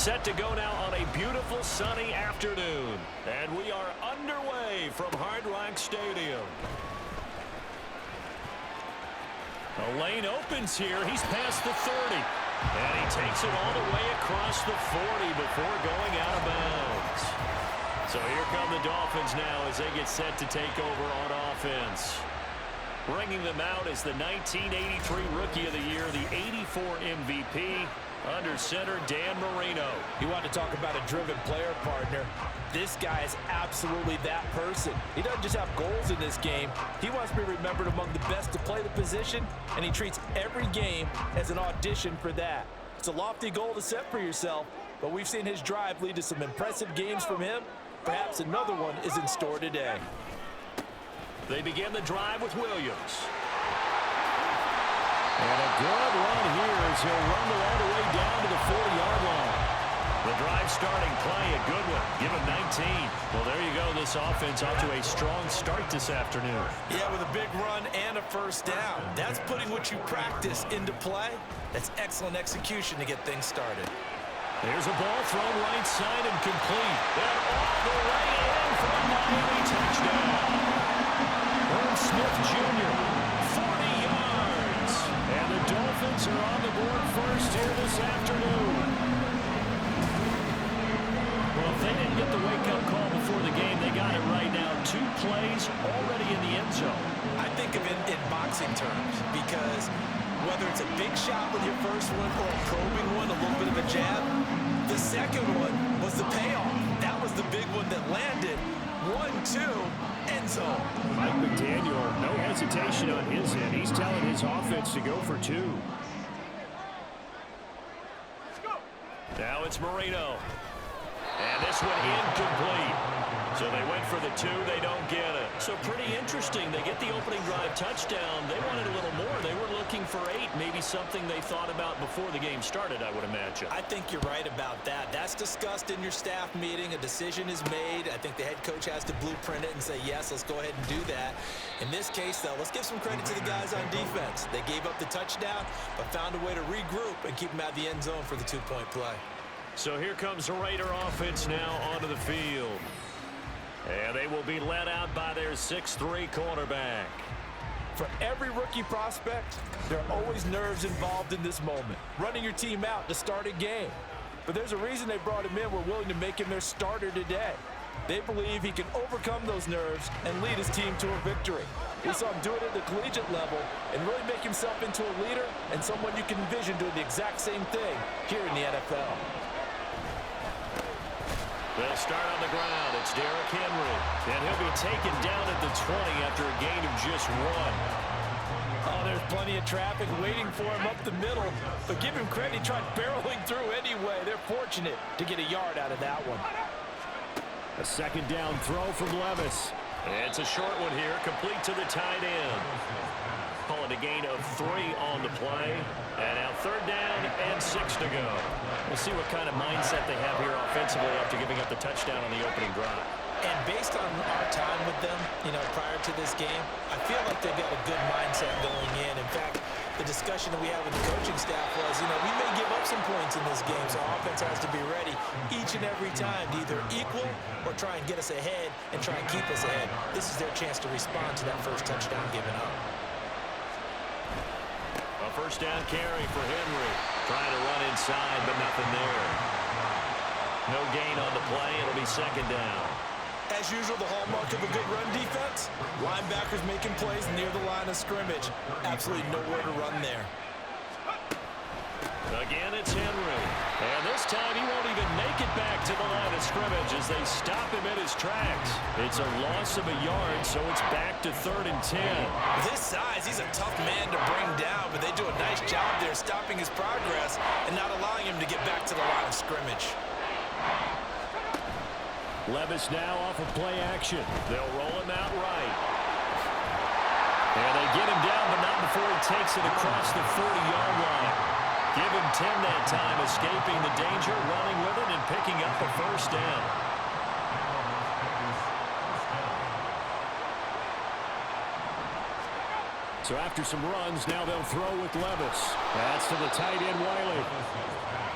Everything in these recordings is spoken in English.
Set to go now on a beautiful sunny afternoon. And we are underway from Hard Rock Stadium. The lane opens here. He's past the 30. And he takes it all the way across the 40 before going out of bounds. So here come the Dolphins now as they get set to take over on offense. Bringing them out is the 1983 Rookie of the Year, the 84 MVP, under center Dan Marino. You want to talk about a driven player, partner. This guy is absolutely that person. He doesn't just have goals in this game. He wants to be remembered among the best to play the position, and he treats every game as an audition for that. It's a lofty goal to set for yourself, but we've seen his drive lead to some impressive games from him. Perhaps another one is in store today. They begin the drive with Williams. And a good run here as he'll rumble all the way down to the 40-yard line. The drive starting play, a good one. Give him 19. Well, there you go. This offense off to a strong start this afternoon. Yeah, with a big run and a first down. That's putting what you practice into play. That's excellent execution to get things started. There's a ball thrown right side and complete. And all the way in for a Miami touchdown. Herb Smith Jr., 40 yards. And the Dolphins are on the board first here this afternoon. Well, if they didn't get the wake-up call before the game, they got it right now. 2 plays already in the end zone. I think of it in boxing terms because whether it's a big shot with your first one or a probing one, a little bit of a jab, the second one was the payoff. That was the big one that landed. 1-2, end zone. Mike McDaniel, no hesitation on his end. He's telling his offense to go for 2. Now it's Marino. And this one incomplete. So they went for the 2. They don't get it. So pretty interesting. They get the opening drive touchdown. They wanted a little more. They were looking for 8. Maybe something they thought about before the game started, I would imagine. I think you're right about that. That's discussed in your staff meeting. A decision is made. I think the head coach has to blueprint it and say, yes, let's go ahead and do that. In this case, though, let's give some credit to the guys on defense. They gave up the touchdown, but found a way to regroup and keep them out of the end zone for the 2-point play. So here comes the Raider offense now onto the field. And they will be led out by their 6'3" quarterback. For every rookie prospect, there are always nerves involved in this moment. Running your team out to start a game. But there's a reason they brought him in. We're willing to make him their starter today. They believe he can overcome those nerves and lead his team to a victory. We saw him do it at the collegiate level and really make himself into a leader and someone you can envision doing the exact same thing here in the NFL. They'll start on the ground. It's Derrick Henry. And he'll be taken down at the 20 after a gain of just 1. Oh, there's plenty of traffic waiting for him up the middle. But give him credit, he tried barreling through anyway. They're fortunate to get a yard out of that one. A second down throw from Levis. It's a short one here, complete to the tight end. Call it a gain of 3 on the play. And now 3rd down and 6 to go. We'll see what kind of mindset they have here offensively after giving up the touchdown on the opening drive. And based on our time with them, prior to this game, I feel like they've got a good mindset going in. In fact, the discussion that we had with the coaching staff was, we may give up some points in this game, so offense has to be ready each and every time to either equal or try and get us ahead and try and keep us ahead. This is their chance to respond to that first touchdown given up. A first down carry for Henry. Trying to run inside, but nothing there. No gain on the play. It'll be 2nd down. As usual, the hallmark of a good run defense, linebackers making plays near the line of scrimmage. Absolutely nowhere to run there. Again, it's Henry. And this time he won't even make it back to the line of scrimmage as they stop him in his tracks. It's a loss of a yard, so it's back to 3rd and 10. This size, he's a tough man to bring down, but they do a nice job there stopping his progress and not allowing him to get back to the line of scrimmage. Levis now off of play action. They'll roll him out right. And they get him down, but not before he takes it across the 40-yard line. Give him 10 that time, escaping the danger, running with it, and picking up a first down. So after some runs, now they'll throw with Levis. That's to the tight end, Wiley.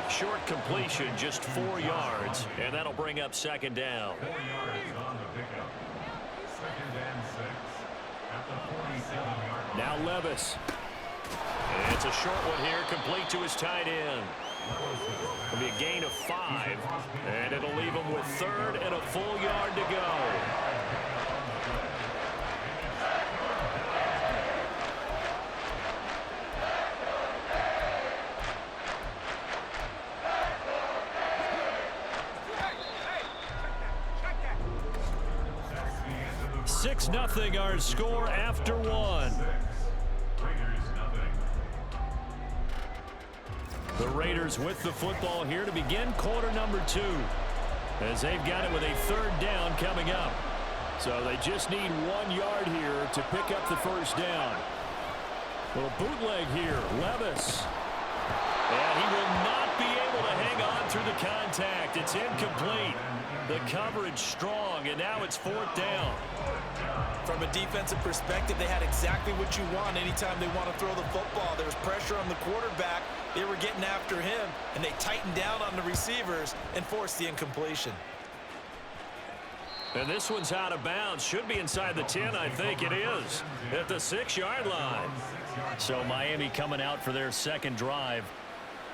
Short completion, just 4 yards, and that'll bring up second down. 4 yards on the pickup. Second and 6 at the 47-yard line. Now Levis. And it's a short one here, complete to his tight end. It'll be a gain of 5, and it'll leave him with 3rd and a full yard to go. Six nothing our score after 1. The Raiders with the football here to begin quarter number 2, as they've got it with a 3rd down coming up. So they just need 1 yard here to pick up the first down. Little bootleg here, Levis. And he will not be able to hang on through the contact. It's incomplete. The coverage strong, and now it's 4th down. From a defensive perspective, they had exactly what you want anytime they want to throw the football. There was pressure on the quarterback. They were getting after him, and they tightened down on the receivers and forced the incompletion. And this one's out of bounds. Should be inside the 10, I think it is, at the 6-yard line. So Miami coming out for their second drive.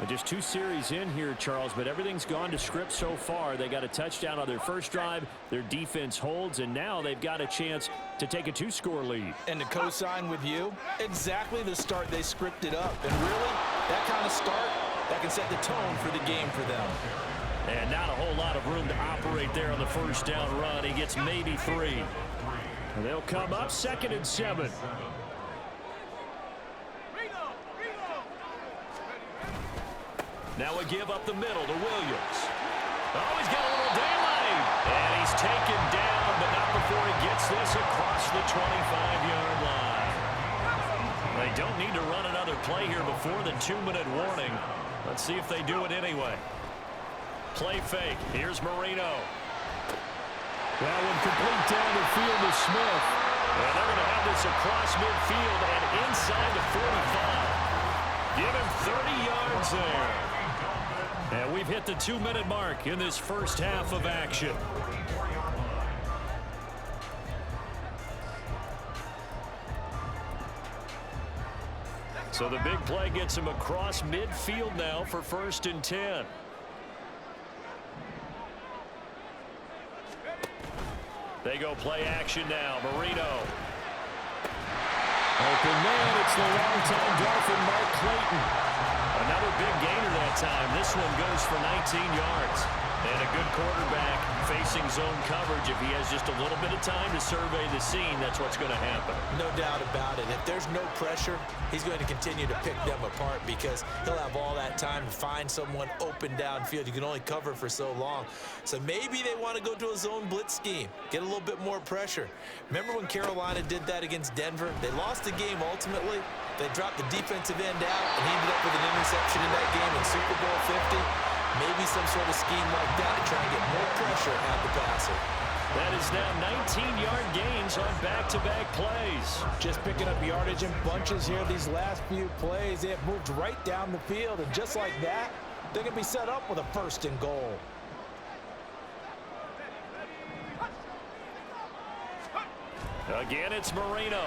Just 2 series in here, Charles, but everything's gone to script so far. They got a touchdown on their first drive. Their defense holds, and now they've got a chance to take a 2-score lead. And to co-sign with you, exactly the start they scripted up. And really, that kind of start, that can set the tone for the game for them. And not a whole lot of room to operate there on the first down run. He gets maybe 3. And they'll come up 2nd and 7. Now a give up the middle to Williams. Oh, he's got a little daylight. And he's taken down, but not before he gets this across the 25-yard line. They don't need to run another play here before the 2-minute warning. Let's see if they do it anyway. Play fake. Here's Marino. That one complete down the field to Smith. And they're going to have this across midfield and inside the 45. Give him 30 yards there. And we've hit the 2-minute mark in this first half of action. So the big play gets him across midfield now for 1st and 10. They go play action now. Marino. Open man, it's the long-time Dolphin, Mark Clayton. Another big gainer that time. This one goes for 19 yards. And a good quarterback facing zone coverage. If he has just a little bit of time to survey the scene, that's what's going to happen. No doubt about it. If there's no pressure, he's going to continue to pick them apart because he'll have all that time to find someone open downfield. You can only cover for so long. So maybe they want to go to a zone blitz scheme, get a little bit more pressure. Remember when Carolina did that against Denver? They lost the game ultimately. They dropped the defensive end out, and he ended up with an interception in that game in Super Bowl 50. Maybe some sort of scheme like that to try and get more pressure at the passer. That is now 19-yard gains on back-to-back plays. Just picking up yardage in bunches here these last few plays. They have moved right down the field, and just like that, they're going to be set up with a 1st and goal. Again, it's Marino.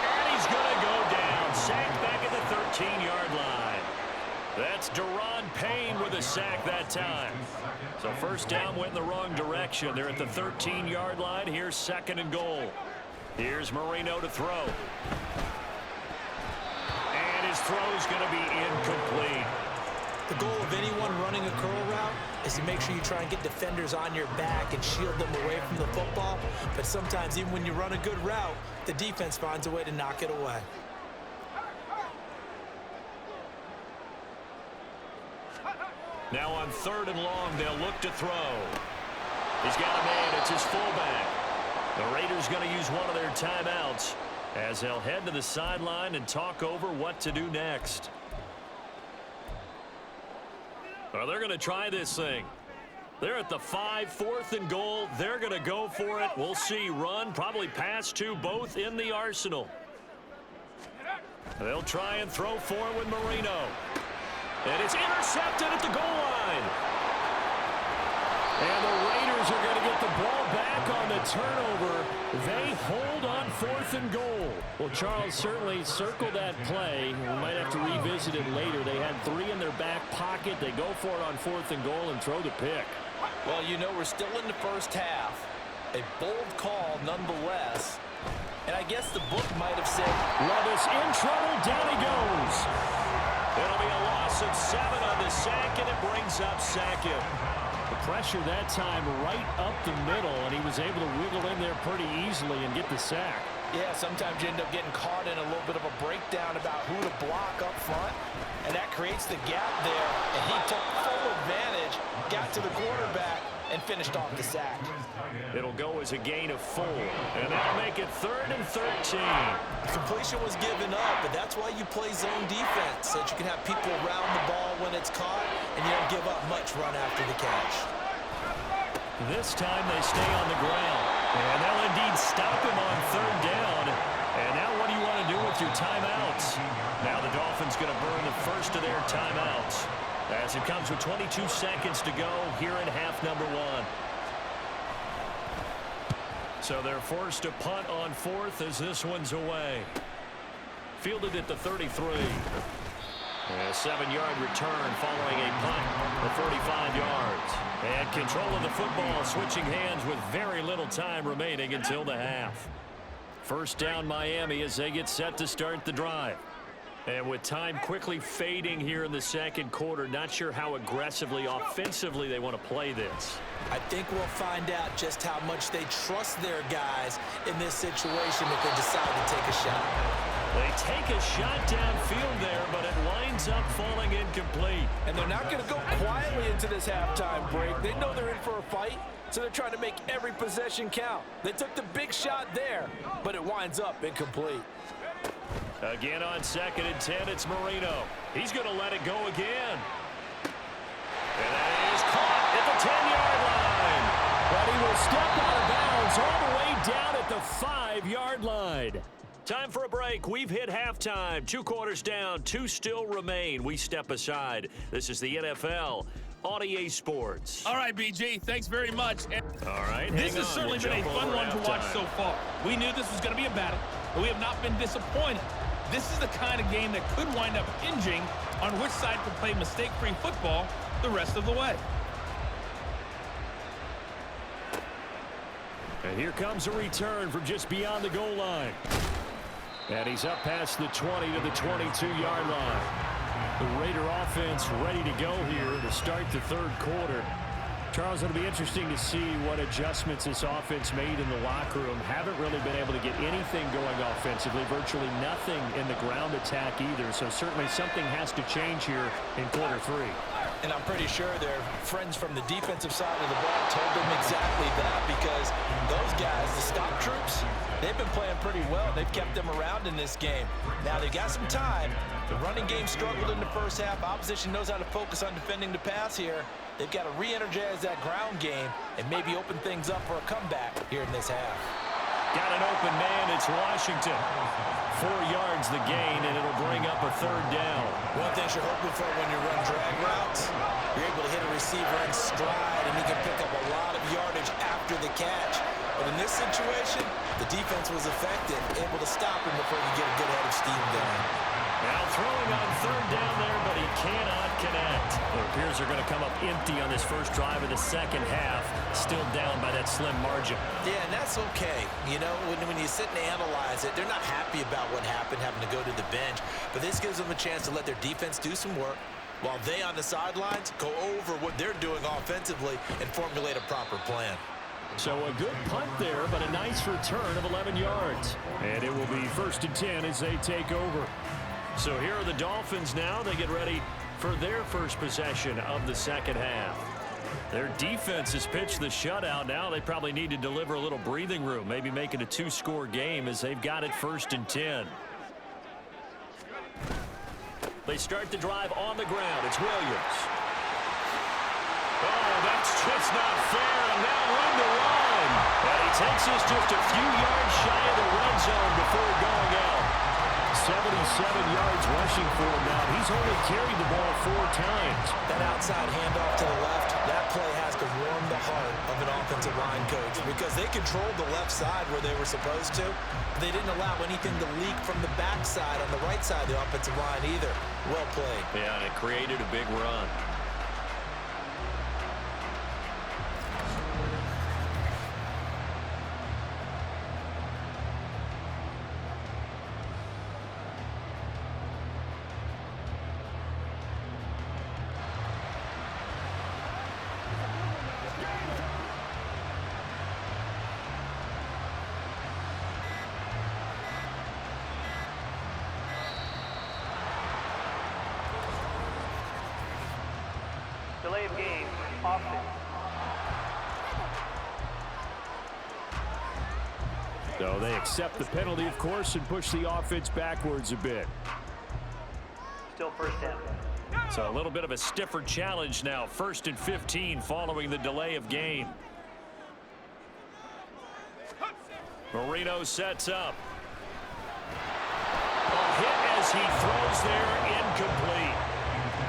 And he's going to go down. Sacked back at the 13-yard line. That's Deron Payne with a sack that time. So 1st down went in the wrong direction. They're at the 13-yard line. Here's 2nd and goal. Here's Marino to throw. And his throw's going to be incomplete. The goal of anyone running a curl route is to make sure you try and get defenders on your back and shield them away from the football. But sometimes even when you run a good route, the defense finds a way to knock it away. Now on 3rd and long, they'll look to throw. He's got a man. It's his fullback. The Raiders going to use one of their timeouts as they'll head to the sideline and talk over what to do next. Well, they're going to try this thing. They're at the 5, 4th and goal. They're going to go for it. We'll see. Run, probably pass to both in the arsenal. They'll try and throw for it with Marino. And it's intercepted at the goal line. And the Raiders are going to get the ball back on the turnover. They hold on 4th and goal. Well, Charles certainly circled that play. We might have to revisit it later. They had 3 in their back pocket. They go for it on 4th and goal and throw the pick. Well, you know, we're still in the first half. A bold call nonetheless. And I guess the book might have said, Levis in trouble. Down he goes. It'll be a loss of 7 on the sack, and it brings up 2nd. The pressure that time right up the middle, and he was able to wiggle in there pretty easily and get the sack. Yeah, sometimes you end up getting caught in a little bit of a breakdown about who to block up front, and that creates the gap there, and he took full advantage, got to the quarterback, and finished off the sack. It'll go as a gain of 4, and that'll make it 3rd and 13. Completion was given up, but that's why you play zone defense, so that you can have people around the ball when it's caught, and you don't give up much run after the catch. This time they stay on the ground, and they'll indeed stop him on 3rd down. And now what do you want to do with your timeouts? Now the Dolphins going to burn the first of their timeouts, as it comes with 22 seconds to go here in half number 1. So they're forced to punt on 4th as this one's away. Fielded at the 33. A 7-yard return following a punt of 45 yards. And control of the football switching hands with very little time remaining until the half. First down Miami as they get set to start the drive. And with time quickly fading here in the 2nd quarter, not sure how aggressively, offensively they want to play this. I think we'll find out just how much they trust their guys in this situation if they decide to take a shot. They take a shot downfield there, but it winds up falling incomplete. And they're not going to go quietly into this halftime break. They know they're in for a fight, so they're trying to make every possession count. They took the big shot there, but it winds up incomplete. Again on 2nd and 10, it's Marino. He's going to let it go again. And that is caught at the 10-yard line. But he will step out of bounds all the way down at the 5-yard line. Time for a break. We've hit halftime. 2 quarters down, 2 still remain. We step aside. This is the NFL on EA Sports. All right, BG, thanks very much. All right, this has certainly been a fun one to watch so far. We knew this was going to be a battle, but we have not been disappointed. This is the kind of game that could wind up hinging on which side can play mistake-free football the rest of the way. And here comes a return from just beyond the goal line. And he's up past the 20 to the 22-yard line. The Raider offense ready to go here to start the 3rd quarter. Charles, it'll be interesting to see what adjustments this offense made in the locker room. Haven't really been able to get anything going offensively, virtually nothing in the ground attack either. So certainly something has to change here in quarter 3. And I'm pretty sure their friends from the defensive side of the ball told them exactly that, because those guys, the stop troops, they've been playing pretty well. They've kept them around in this game. Now they got some time. The running game struggled in the first half. Opposition knows how to focus on defending the pass here. They've got to re-energize that ground game and maybe open things up for a comeback here in this half. Got an open man. It's Washington. 4 yards the gain, and it'll bring up a 3rd down. One thing you're hoping for when you run drag routes, you're able to hit a receiver in stride, and he can pick up a lot of yardage after the catch. But in this situation, the defense was effective, able to stop him before he get a good head of steam going. Now throwing on 3rd down there, but he cannot connect. It appears they're going to come up empty on this first drive of the 2nd half, still down by that slim margin. Yeah, and that's okay. You know, when you sit and analyze it, they're not happy about what happened, having to go to the bench. But this gives them a chance to let their defense do some work, while they on the sidelines go over what they're doing offensively and formulate a proper plan. So a good punt there, but a nice return of 11 yards. And it will be 1st and 10 as they take over. So here are the Dolphins now. They get ready for their first possession of the 2nd half. Their defense has pitched the shutout. Now they probably need to deliver a little breathing room, maybe make it a 2-score game as they've got it 1st and 10. They start the drive on the ground. It's Williams. Oh, that's just not fair, and now room to run. And he takes us just a few yards shy of the red zone before going out. yards rushing for him now. He's only carried the ball 4 times. That outside handoff to the left, that play has to warm the heart of an offensive line coach because they controlled the left side where they were supposed to. They didn't allow anything to leak from the backside on the right side of the offensive line either. Well played. Yeah, and it created a big run. Delay of game, offense. So they accept the penalty, of course, and push the offense backwards a bit. Still first down. So a little bit of a stiffer challenge now. 1st and 15 following the delay of game. Marino sets up. A hit as he throws there, incomplete.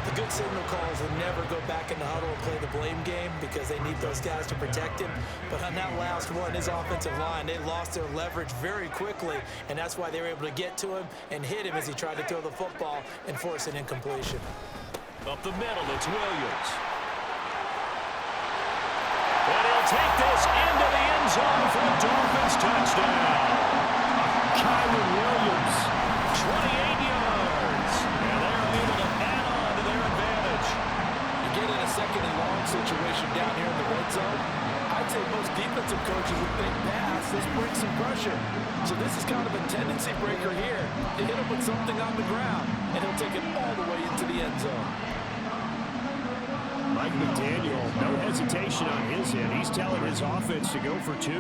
The good signal calls will never go back in the huddle and play the blame game because they need those guys to protect him. But on that last one, his offensive line, they lost their leverage very quickly, and that's why they were able to get to him and hit him as he tried to throw the football and force an incompletion. Up the middle, it's Williams. And he'll take this into the end zone for a Dolphins touchdown. Kyron Williams, 28 yards. And they're able to add on to their advantage. You get in a second and long situation down here in the red zone, I'd say most defensive coaches would think pass, let's bring some pressure. So this is kind of a tendency breaker here. You hit him with something on the ground, and he'll take it all the way into the end zone. Mike McDaniel, no hesitation on his end. He's telling his offense to go for 2.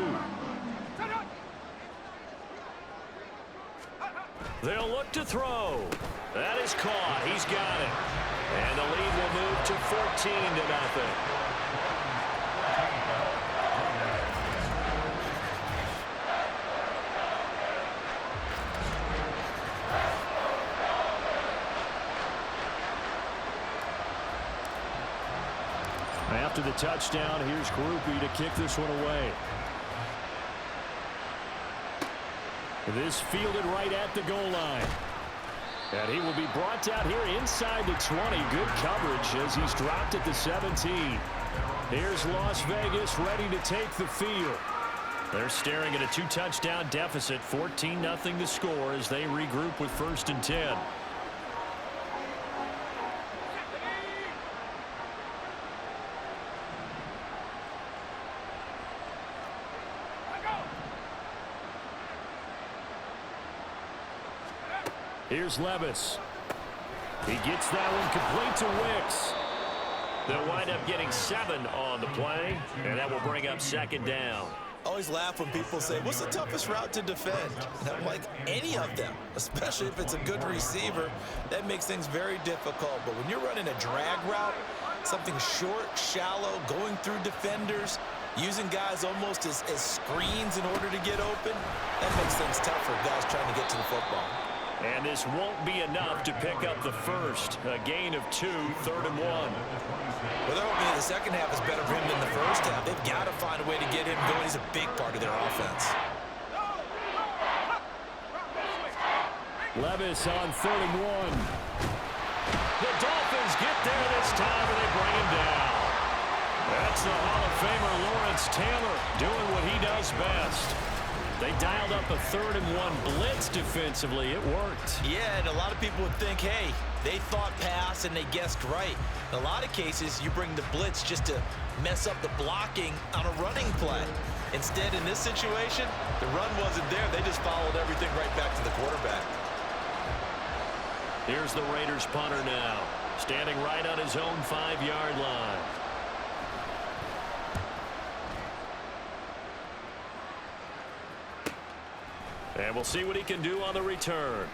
They'll look to throw. That is caught. He's got it. And the lead will move to 14-0. After the touchdown, here's Groupie to kick this one away. This fielded right at the goal line. And he will be brought down here inside the 20. Good coverage as he's dropped at the 17. Here's Las Vegas ready to take the field. They're staring at a 2-touchdown deficit. 14-0 the score as they regroup with 1st and 10. Here's Levis. He gets that one complete to Wicks. They'll wind up getting 7 on the play, and that will bring up 2nd down. I always laugh when people say, what's the toughest route to defend? And I'm like, any of them, especially if it's a good receiver. That makes things very difficult. But when you're running a drag route, something short, shallow, going through defenders, using guys almost as screens in order to get open, that makes things tough for guys trying to get to the football. And this won't be enough to pick up the first. A gain of 2, 3rd and 1. Well, they're hoping the second half is better for him than the first half. They've got to find a way to get him going. He's a big part of their offense. Levis on 3rd and 1. The Dolphins get there this time, and they bring him down. That's the Hall of Famer Lawrence Taylor doing what he does best. They dialed up a 3rd and 1 blitz defensively. It worked. Yeah, and a lot of people would think, hey, they thought pass and they guessed right. In a lot of cases, you bring the blitz just to mess up the blocking on a running play. Instead, in this situation, the run wasn't there. They just followed everything right back to the quarterback. Here's the Raiders punter now, standing right on his own 5-yard line. And we'll see what he can do on the return.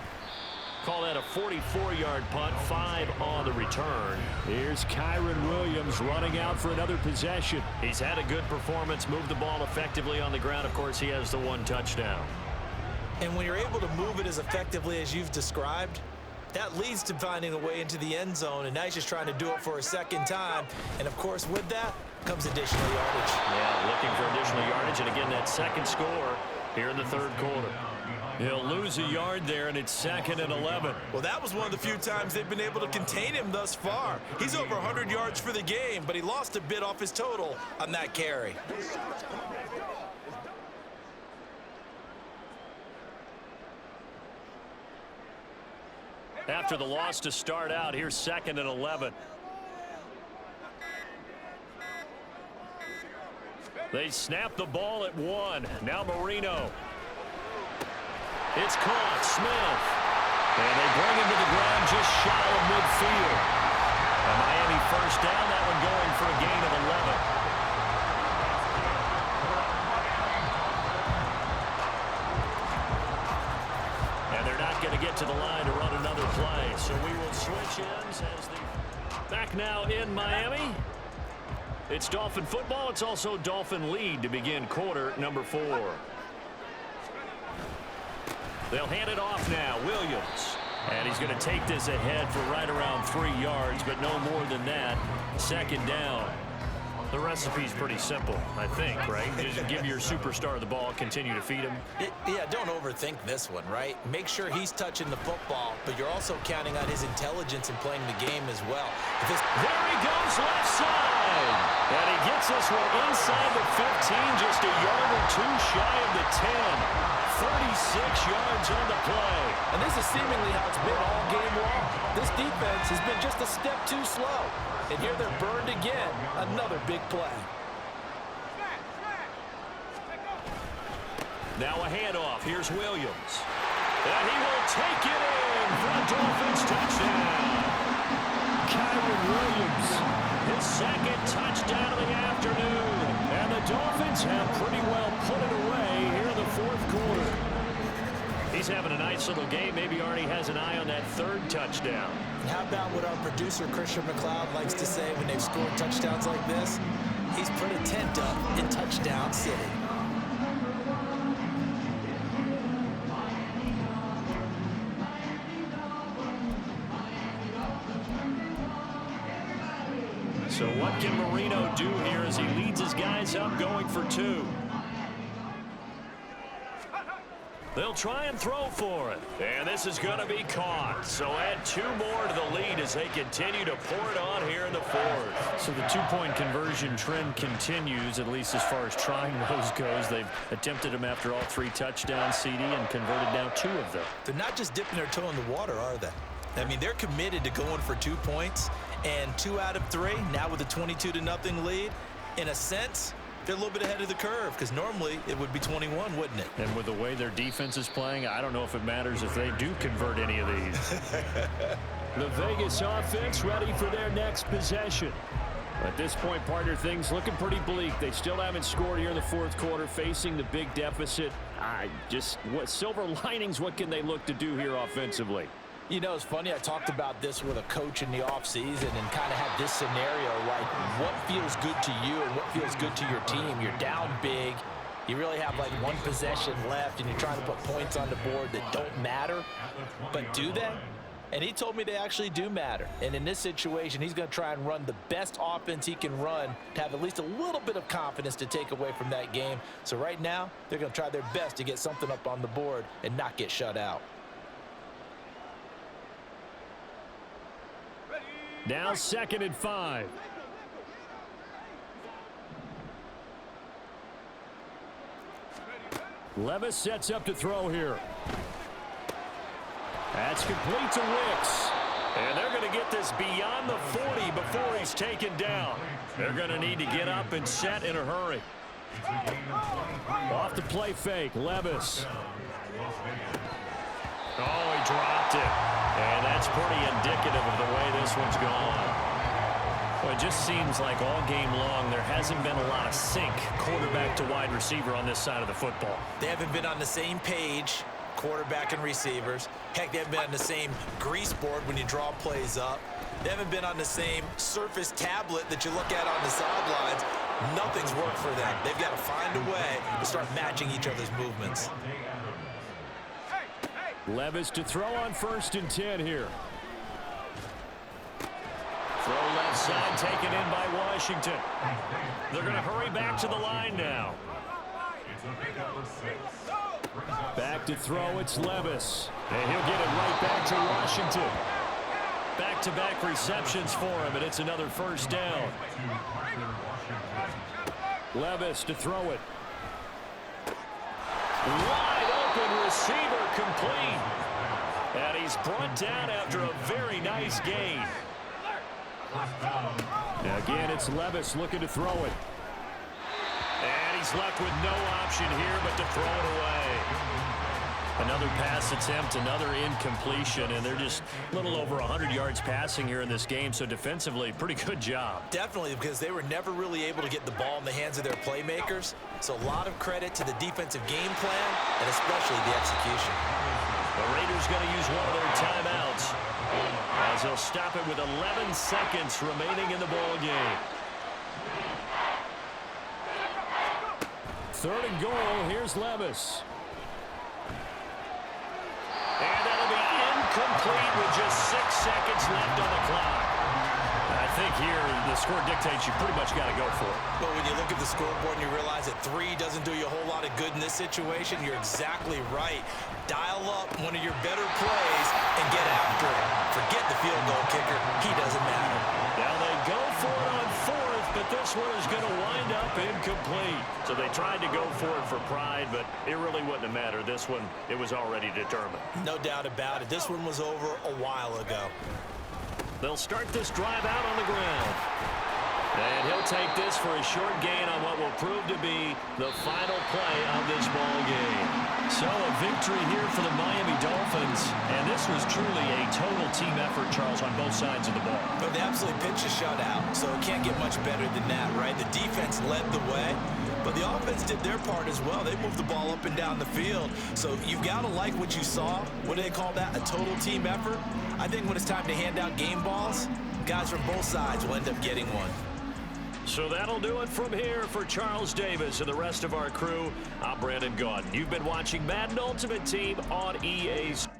Call that a 44-yard punt, 5 on the return. Here's Kyron Williams running out for another possession. He's had a good performance, moved the ball effectively on the ground. Of course, he has the 1 touchdown. And when you're able to move it as effectively as you've described, that leads to finding a way into the end zone, and now he's just trying to do it for a second time. And, of course, with that comes additional yardage. Yeah, looking for additional yardage, and again, that second score here in the third quarter. He'll lose a yard there, and it's 2nd and 11. Well, that was one of the few times they've been able to contain him thus far. He's over 100 yards for the game, but he lost a bit off his total on that carry. After the loss to start out, here's 2nd and 11. They snap the ball at 1. Now Marino. It's caught. Smith. And they bring him to the ground just shy of midfield. A Miami first down. That one going for a gain of 11. Going to get to the line to run another play. So we will switch ends as the back now in Miami. It's Dolphin football. It's also Dolphin lead to begin quarter number 4. They'll hand it off now. Williams. And he's going to take this ahead for right around 3 yards, but no more than that. 2nd down. The recipe's pretty simple, I think, right? Just give your superstar the ball, continue to feed him. Yeah, don't overthink this one, right? Make sure he's touching the football, but you're also counting on his intelligence in playing the game as well. There he goes left side. And he gets this one inside the 15, just a yard or 2 shy of the 10. 36 yards on the play. And this is seemingly how it's been all game long. This defense has been just a step too slow. And here they're burned again. Another big play. Now a handoff. Here's Williams. And he will take it in for a Dolphins touchdown. Kyron Williams, his 2nd touchdown of the afternoon. And the Dolphins have pretty well put it away here in the 4th quarter. He's having a nice little game. Maybe Arnie has an eye on that 3rd touchdown. And how about what our producer, Christian McLeod, likes to say when they've scored touchdowns like this? He's put a tent up in Touchdown City. So what can Marino do here as he leads his guys up going for 2? They'll try and throw for it. And this is going to be caught. So add 2 more to the lead as they continue to pour it on here in the 4th. So the 2-point conversion trend continues, at least as far as trying those goes. They've attempted them after all 3 touchdowns, CD, and converted now 2 of them. They're not just dipping their toe in the water, are they? I mean, they're committed to going for 2 points, and 2 out of 3, now with a 22-0 lead. In a sense, they're a little bit ahead of the curve, because normally it would be 21, wouldn't it? And with the way their defense is playing, I don't know if it matters if they do convert any of these. The Vegas offense ready for their next possession. At this point, partner, things looking pretty bleak. They still haven't scored here in the 4th quarter, facing the big deficit. What silver linings, what can they look to do here offensively? You know, it's funny, I talked about this with a coach in the offseason and kind of had this scenario, like what feels good to you and what feels good to your team. You're down big. You really have like 1 possession left, and you're trying to put points on the board that don't matter. But do they? And he told me they actually do matter. And in this situation, he's going to try and run the best offense he can run to have at least a little bit of confidence to take away from that game. So right now, they're going to try their best to get something up on the board and not get shut out. Now 2nd and 5. Levis sets up to throw here. That's complete to Wicks. And they're going to get this beyond the 40 before he's taken down. They're going to need to get up and set in a hurry. Off the play fake, Levis. Oh, he dropped it. And that's pretty indicative of the way this one's gone. Well, it just seems like all game long there hasn't been a lot of sync quarterback to wide receiver on this side of the football. They haven't been on the same page, quarterback and receivers. Heck, they haven't been on the same grease board when you draw plays up. They haven't been on the same surface tablet that you look at on the sidelines. Nothing's worked for them. They've got to find a way to start matching each other's movements. Levis to throw on 1st and 10 here. Throw left side taken in by Washington. They're going to hurry back to the line now. Back to throw, it's Levis. And he'll get it right back to Washington. Back-to-back receptions for him, and it's another 1st down. Levis to throw it. Wide open receiver complete. And he's brought down after a very nice gain. Again, it's Levis looking to throw it. And he's left with no option here but to throw it away. Another pass attempt, another incompletion, and they're just a little over 100 yards passing here in this game, so defensively, pretty good job. Definitely, because they were never really able to get the ball in the hands of their playmakers. So a lot of credit to the defensive game plan and especially the execution. The Raiders going to use one of their timeouts as they'll stop it with 11 seconds remaining in the ball game. 3rd and goal. Here's Levis. And that'll be incomplete with just 6 seconds left on the clock. I think here the score dictates you pretty much got to go for it. But when you look at the scoreboard and you realize that 3 doesn't do you a whole lot of good in this situation, you're exactly right. Dial up one of your better plays and get after it. Forget the field goal kicker. He doesn't matter. Now they go for it on 4th, but this one is going to wind up incomplete. So they tried to go for it for pride, but it really wouldn't have mattered. This one, it was already determined. No doubt about it. This one was over a while ago. They'll start this drive out on the ground. And he'll take this for a short gain on what will prove to be the final play of this ball game. So a victory here for the Miami Dolphins. And this was truly a total team effort, Charles, on both sides of the ball. But they absolutely pitched a shutout, so it can't get much better than that, right? The defense led the way, but the offense did their part as well. They moved the ball up and down the field. So you've got to like what you saw. What do they call that? A total team effort? I think when it's time to hand out game balls, guys from both sides will end up getting one. So that'll do it from here for Charles Davis and the rest of our crew. I'm Brandon Gaudin. You've been watching Madden Ultimate Team on EA Sports.